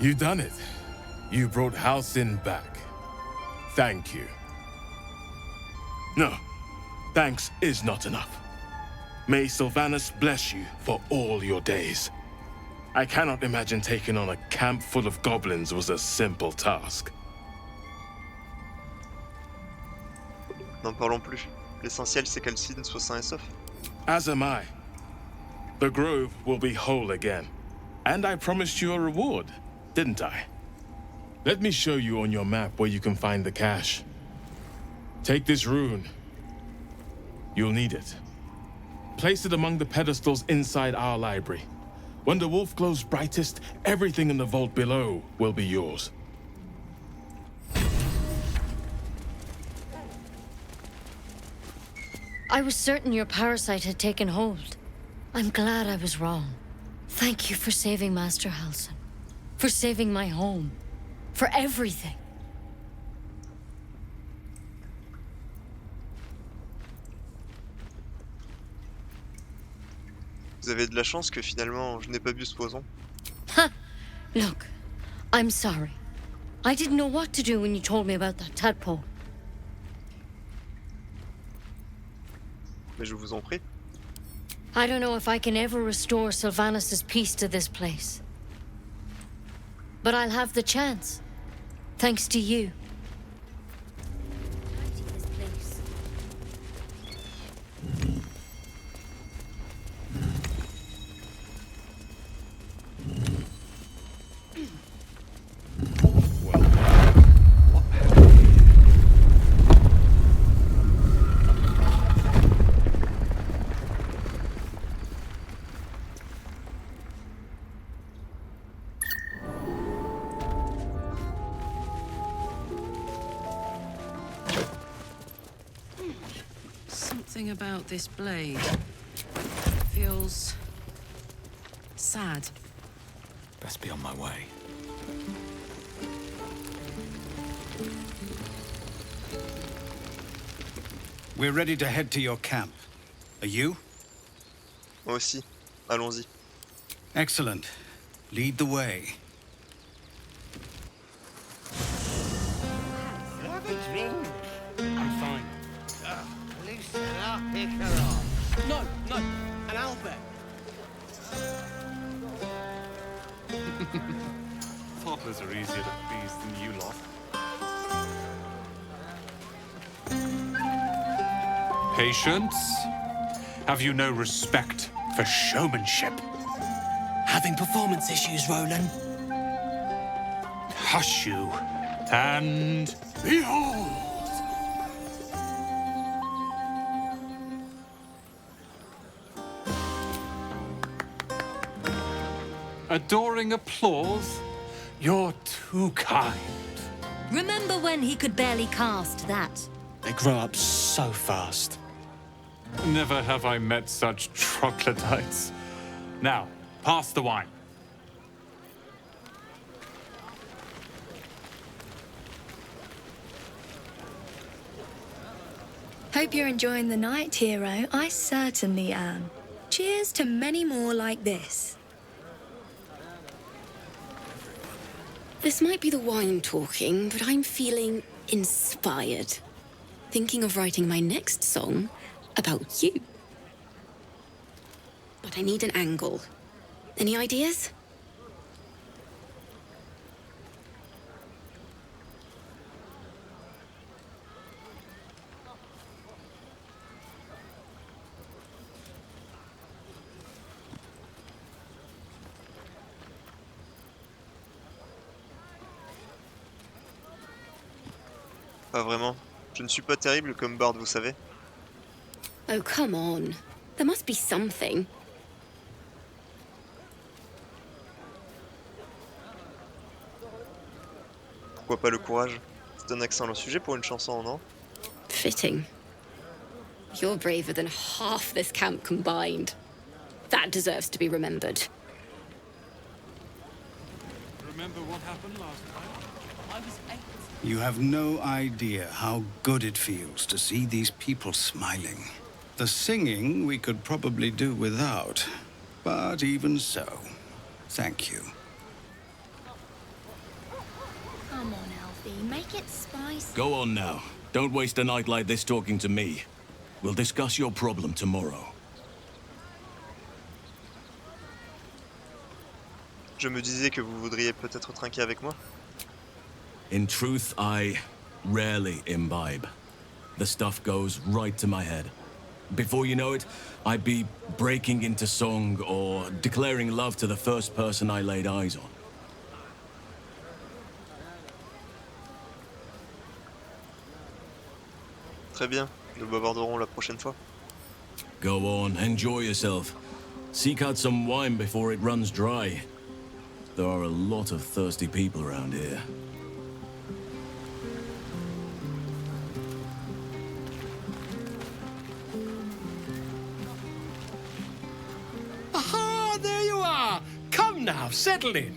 You done it. You brought Halcyon back. Thank you. No, thanks is not enough. May Sylvanus bless you for all your days. I cannot imagine taking on a camp full of goblins was a simple task. N'en parlons plus. L'essentiel, c'est qu'Alcide soit sain et sauf. As am I. The grove will be whole again. And I promised you a reward, didn't I? Let me show you on your map where you can find the cache. Take this rune. You'll need it. Place it among the pedestals inside our library. When the wolf glows brightest, everything in the vault below will be yours. I was certain your parasite had taken hold. I'm glad I was wrong. Thank you for saving Master Halcyon. For saving my home. For everything. Vous avez de la chance que finalement je n'ai pas bu ce poison. Ha! Look, I'm sorry. I didn't know what to do when you told me about that tadpole. Mais je vous en prie. I don't know if I can ever restore Sylvanus' peace to this place. But I'll have the chance. Thanks to you. Something about this blade feels sad. Best be on my way. We're ready to head to your camp. Are you? Moi aussi. Allons-y. Excellent. Lead the way. Have a drink. I'm fine. Loosen up, pick her up. No, an Albert. Toddlers are easier to please than you lot. Patience? Have you no respect for showmanship? Having performance issues, Roland. Hush you, and behold! Adoring applause? You're too kind. Remember when he could barely cast that? They grow up so fast. Never have I met such troglodytes. Now, pass the wine. Hope you're enjoying the night, hero. I certainly am. Cheers to many more like this. This might be the wine talking, but I'm feeling inspired. Thinking of writing my next song about you. But I need an angle. Any ideas? Pas vraiment. Je ne suis pas terrible comme barde, vous savez. Oh, come on. There must be something. Pourquoi pas le courage? C'est un excellent sujet pour une chanson, non? Fitting. You're braver than half this camp combined. That deserves to be remembered. Remember what happened last time? I was 8. You have no idea how good it feels to see these people smiling. The singing we could probably do without, but even so, thank you. Come on, Alfie, make it spicy. Go on now. Don't waste a night like this talking to me. We'll discuss your problem tomorrow. Je me disais que vous voudriez peut-être trinquer avec moi. In truth, I rarely imbibe. The stuff goes right to my head. Before you know it, I'd be breaking into song or declaring love to the first person I laid eyes on. Très bien, nous bavarderons la prochaine fois. Go on, enjoy yourself. Seek out some wine before it runs dry. There are a lot of thirsty people around here. Aha, there you are. Come now, settle in.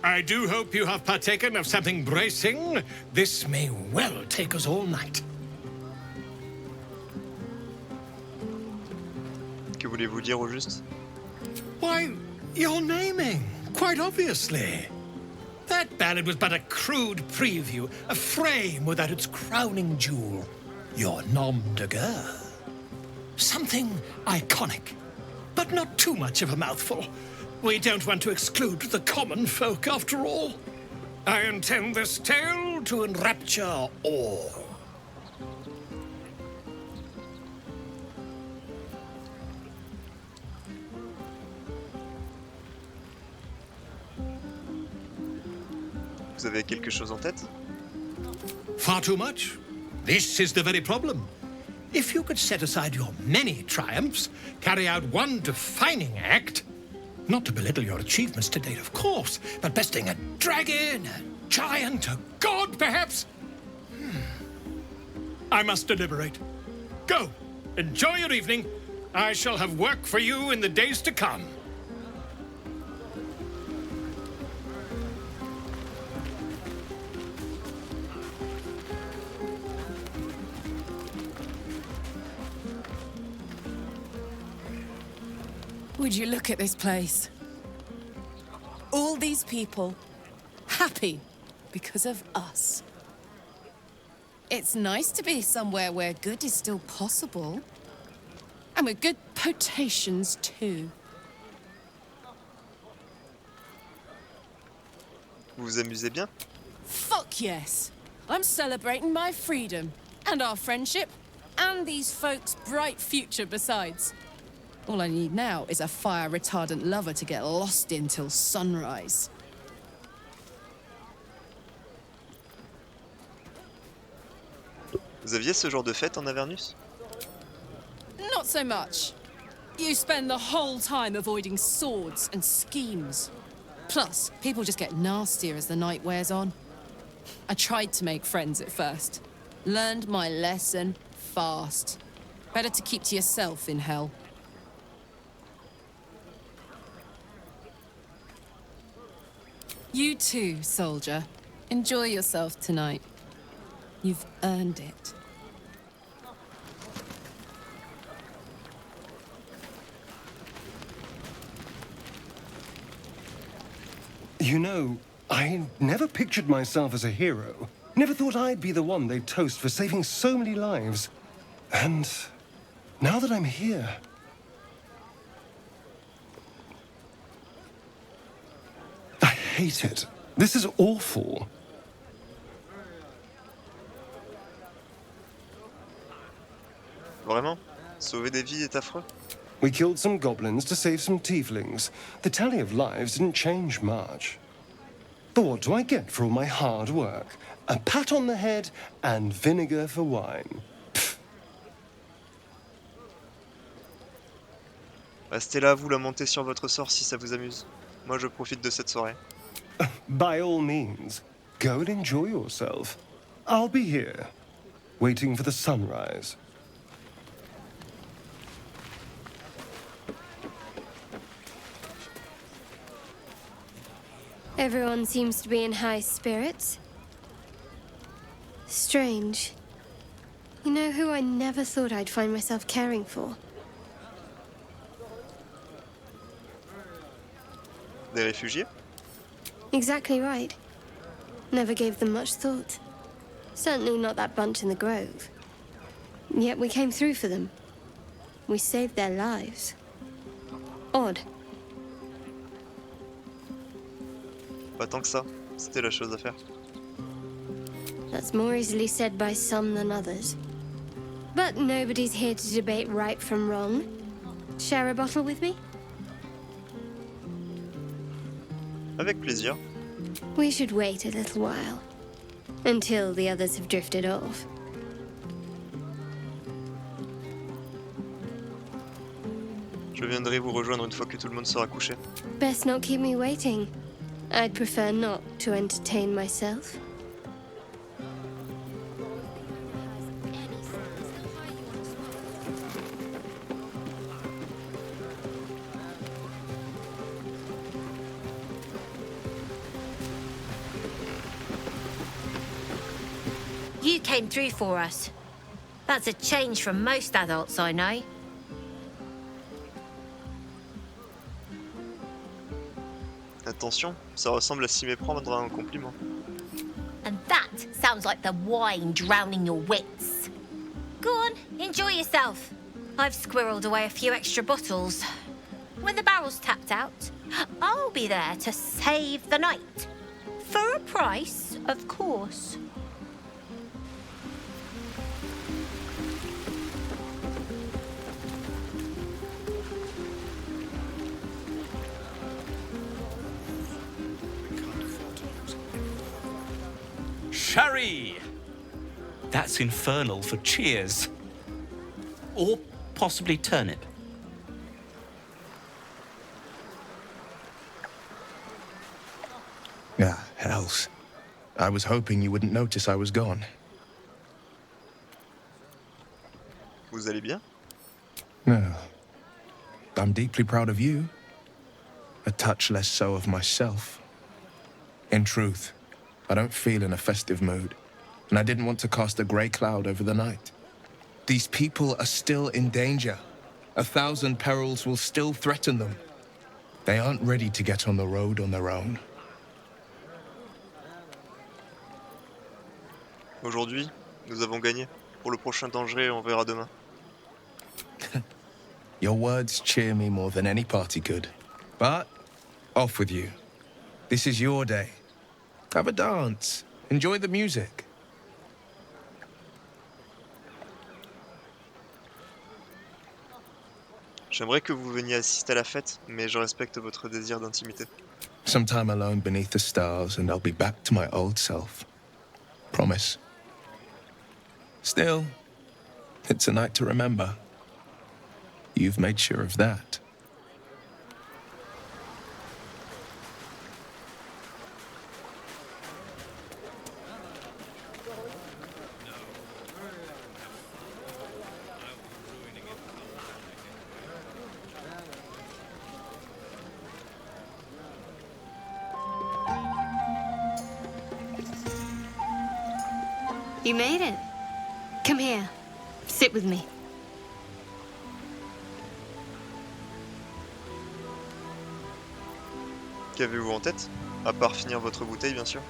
I do hope you have partaken of something bracing. This may well take us all night. Que voulez-vous dire au juste? Why, you're naming, quite obviously. That ballad was but a crude preview, a frame without its crowning jewel. Your nom de guerre. Something iconic, but not too much of a mouthful. We don't want to exclude the common folk, after all. I intend this tale to enrapture all. Vous avez quelque chose en tête? Far too much. This is the very problem. If you could set aside your many triumphs, carry out one defining act, not to belittle your achievements to date, of course, but besting a dragon, a giant, a god, perhaps? I must deliberate. Go, enjoy your evening. I shall have work for you in the days to come. Would you look at this place? All these people happy because of us. It's nice to be somewhere where good is still possible. And with good potations too. Vous vous amusez bien? Fuck yes. I'm celebrating my freedom and our friendship and these folks' bright future besides. All I need now is a fire-retardant lover to get lost in till sunrise. Vous aviez ce genre de fête en Avernus? Not so much. You spend the whole time avoiding swords and schemes. Plus, people just get nastier as the night wears on. I tried to make friends at first. Learned my lesson fast. Better to keep to yourself in hell. You too, soldier. Enjoy yourself tonight. You've earned it. You know, I never pictured myself as a hero. Never thought I'd be the one they'd toast for saving so many lives. And now that I'm here... I hate it. This is awful. Vraiment? Sauver des vies est affreux? We killed some goblins to save some tieflings. The tally of lives didn't change much. But what do I get for all my hard work? A pat on the head and vinegar for wine. Restez là, vous lamenter sur votre sort si ça vous amuse. Moi, je profite de cette soirée. By all means, go and enjoy yourself. I'll be here, waiting for the sunrise. Everyone seems to be in high spirits. Strange. You know who I never thought I'd find myself caring for? Des réfugiés? Exactly right. Never gave them much thought. Certainly not that bunch in the grove. Yet we came through for them. We saved their lives. Odd. Pas tant que ça. C'était la chose à faire. That's more easily said by some than others. But nobody's here to debate right from wrong. Share a bottle with me? Avec plaisir. We should wait a little while. Until the others have drifted off. Je viendrai vous rejoindre une fois que tout le monde sera couché. Best not keep me waiting. I'd prefer not to entertain myself. You came through for us. That's a change from most adults I know. Attention, ça ressemble à s'y méprendre à un compliment. And that sounds like the wine drowning your wits. Go on, enjoy yourself. I've squirreled away a few extra bottles. When the barrel's tapped out, I'll be there to save the night. For a price, of course. Sherry! That's infernal for cheers. Or possibly turnip. Ah, hells. I was hoping you wouldn't notice I was gone. Vous allez bien? No. I'm deeply proud of you. A touch less so of myself. In truth, I don't feel in a festive mood, and I didn't want to cast a grey cloud over the night. These people are still in danger. 1,000 perils will still threaten them. They aren't ready to get on the road on their own. Aujourd'hui, nous avons gagné. Pour le prochain danger, on verra demain. Your words cheer me more than any party could. But, off with you. This is your day. Have a dance. Enjoy the music. J'aimerais que vous veniez assister à la fête, mais je respecte votre désir d'intimité. Sometime alone beneath the stars, and I'll be back to my old self. Promise. Still, it's a night to remember. You've made sure of that. You made it. Come here. Sit with me. Qu'avez-vous en tête? À part finir votre bouteille, bien sûr.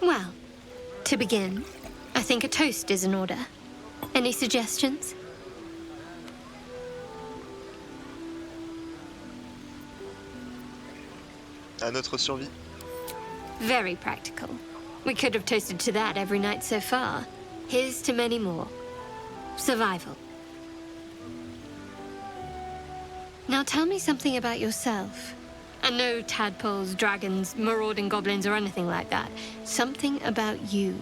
Well, to begin, I think a toast is in order. Any suggestions? À notre survie. Very practical. We could have toasted to that every night so far. Here's to many more. Survival. Now tell me something about yourself. And no tadpoles, dragons, marauding goblins, or anything like that. Something about you.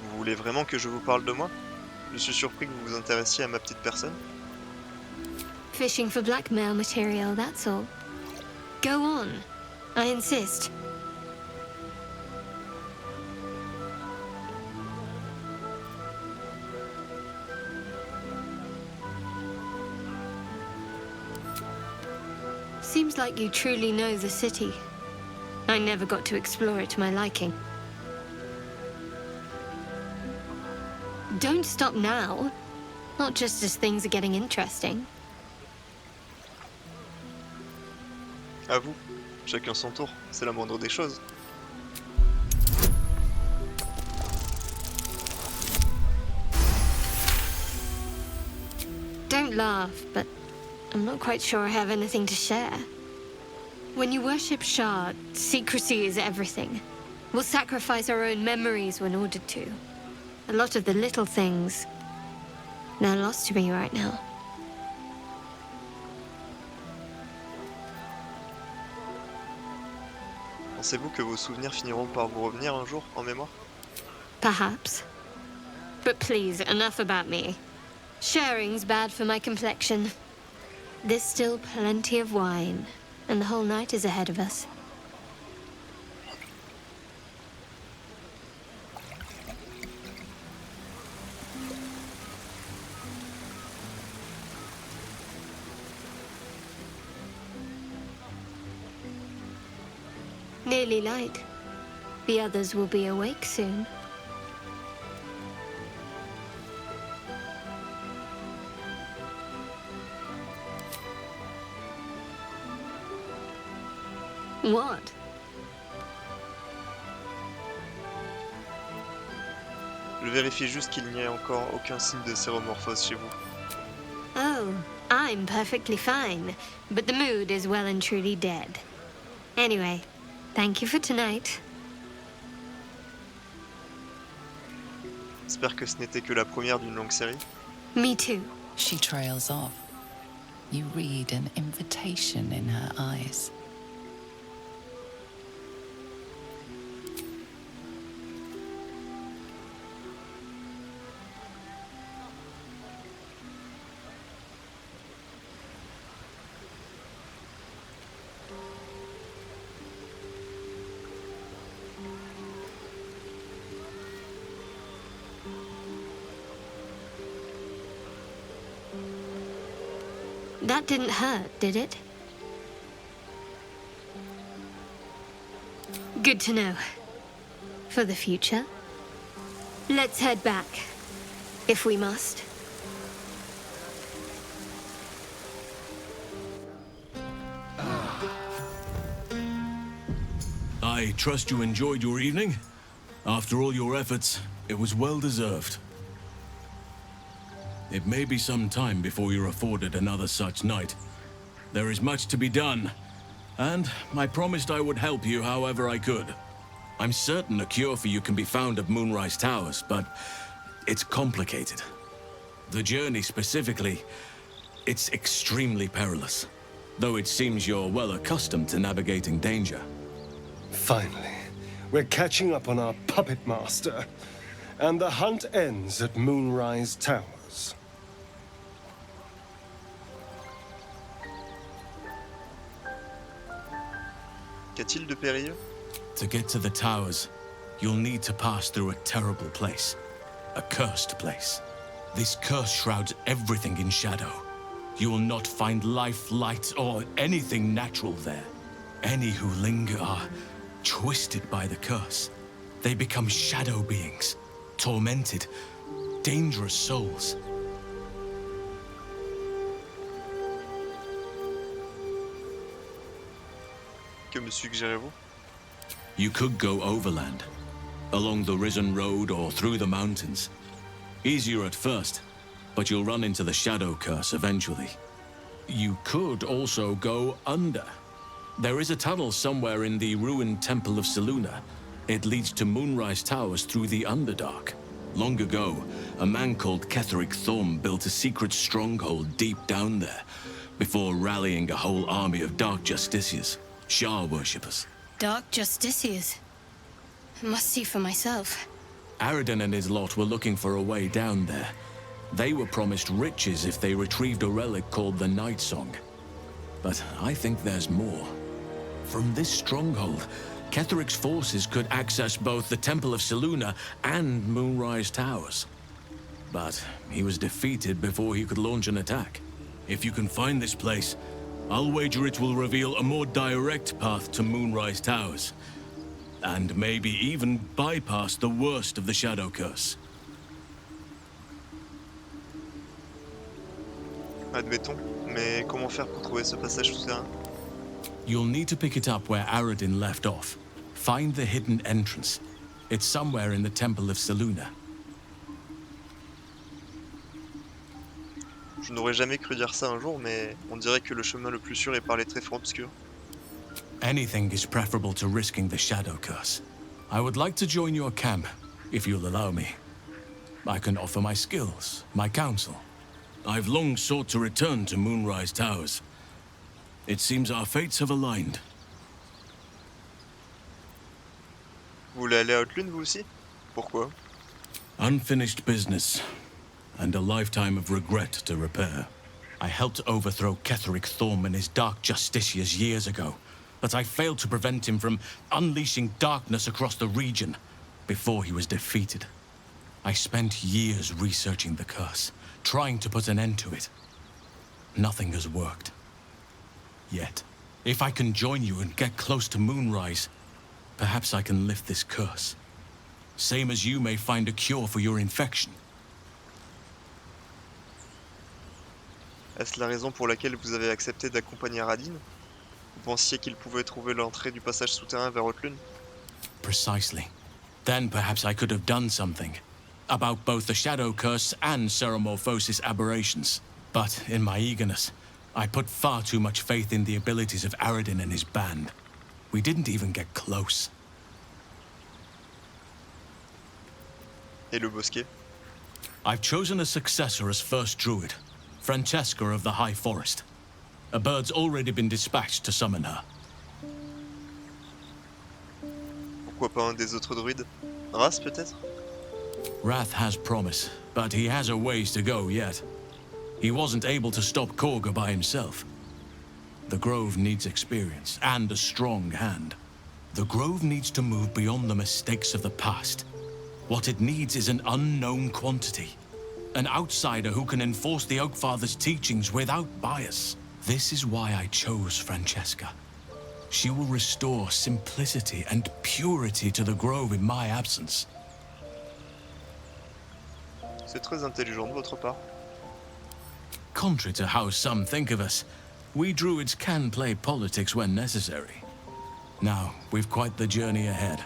Vous voulez vraiment que je vous parle de moi? Je suis surpris que vous vous intéressiez à ma petite personne. Fishing for blackmail material, that's all. Go on. I insist. Seems like you truly know the city. I never got to explore it to my liking. Don't stop now. Not just as things are getting interesting. À vous, chacun son tour, c'est la moindre des choses. Don't laugh, but I'm not quite sure I have anything to share. When you worship Shah, secrecy is everything. We'll sacrifice our own memories when ordered to. A lot of the little things, they're lost to me right now. Pensez-vous que vos souvenirs finiront par vous revenir un jour en mémoire? Perhaps. But please, enough about me. Sharing's bad for my complexion. There's still plenty of wine, and the whole night is ahead of us. Nearly light. The others will be awake soon. What? Je vérifie juste qu'il n'y ait encore aucun signe de séromorphose chez vous. Oh, I'm perfectly fine, but the mood is well and truly dead. Anyway, thank you for tonight. J'espère que ce n'était que la première d'une longue série. Me too. She trails off. You read an invitation in her eyes. That didn't hurt, did it? Good to know. For the future. Let's head back, if we must. I trust you enjoyed your evening. After all your efforts, it was well deserved. It may be some time before you're afforded another such night. There is much to be done, and I promised I would help you however I could. I'm certain a cure for you can be found at Moonrise Towers, but it's complicated. The journey specifically, it's extremely perilous, though it seems you're well accustomed to navigating danger. Finally, we're catching up on our puppet master, and the hunt ends at Moonrise Towers. Qu'a-t-il de périlleux? To get to the towers, you'll need to pass through a terrible place. A cursed place. This curse shrouds everything in shadow. You will not find life, light, or anything natural there. Any who linger are twisted by the curse. They become shadow beings, tormented, dangerous souls. Que me suggérez-vous? You could go overland, along the Risen Road or through the mountains. Easier at first, but you'll run into the shadow curse eventually. You could also go under. There is a tunnel somewhere in the ruined Temple of Selûne. It leads to Moonrise Towers through the Underdark. Long ago, a man called Ketheric Thorm built a secret stronghold deep down there, before rallying a whole army of Dark Justiciars, Shah worshippers. Dark Justiciars. I must see for myself. Aridin and his lot were looking for a way down there. They were promised riches if they retrieved a relic called the Night Song. But I think there's more. From this stronghold, Ketheric's forces could access both the Temple of Selûne and Moonrise Towers. But he was defeated before he could launch an attack. If you can find this place, I'll wager it will reveal a more direct path to Moonrise Towers. And maybe even bypass the worst of the Shadow Curse. Admettons, mais comment faire pour trouver ce passage souterrain? You'll need to pick it up where Aradin left off. Find the hidden entrance. It's somewhere in the Temple of Selûne. Je n'aurais jamais cru dire ça un jour, mais on dirait que le chemin le plus sûr est par les tréfonds obscurs. Anything is preferable to risking the Shadow Curse. I would like to join your camp, if you'll allow me. I can offer my skills, my counsel. I've long sought to return to Moonrise Towers. It seems our fates have aligned. Vous voulez aller à Haute-Lune, vous aussi? Pourquoi? Unfinished business, and a lifetime of regret to repair. I helped overthrow Ketheric Thorm and his Dark Justiciars years ago, but I failed to prevent him from unleashing darkness across the region before he was defeated. I spent years researching the curse, trying to put an end to it. Nothing has worked. Yet, if I can join you and get close to Moonrise, perhaps I can lift this curse. Same as you may find a cure for your infection. Est-ce la raison pour laquelle vous avez accepté d'accompagner Radin? Vous pensiez qu'il pouvait trouver l'entrée du passage souterrain vers Haute-Lune? Precisely. Then perhaps I could have done something. About both the Shadow Curse and Ceramorphosis aberrations. But in my eagerness, I put far too much faith in the abilities of Aradin and his band. We didn't even get close. Et le bosquet? I've chosen a successor as first druid, Francesca of the High Forest. A bird's already been dispatched to summon her. Pourquoi pas un des autres druides? Ras, peut-être? Wrath has promise, but he has a ways to go yet. He wasn't able to stop Korga by himself. The Grove needs experience and a strong hand. The Grove needs to move beyond the mistakes of the past. What it needs is an unknown quantity. An outsider who can enforce the Oakfather's teachings without bias. This is why I chose Francesca. She will restore simplicity and purity to the Grove in my absence. C'est très intelligent de votre part. Contrary to how some think of us, we druids can play politics when necessary. Now, we've quite the journey ahead.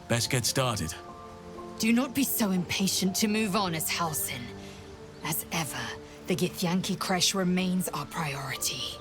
Best get started. Do not be so impatient to move on as Halsin. As ever, the Githyanki Kresh remains our priority.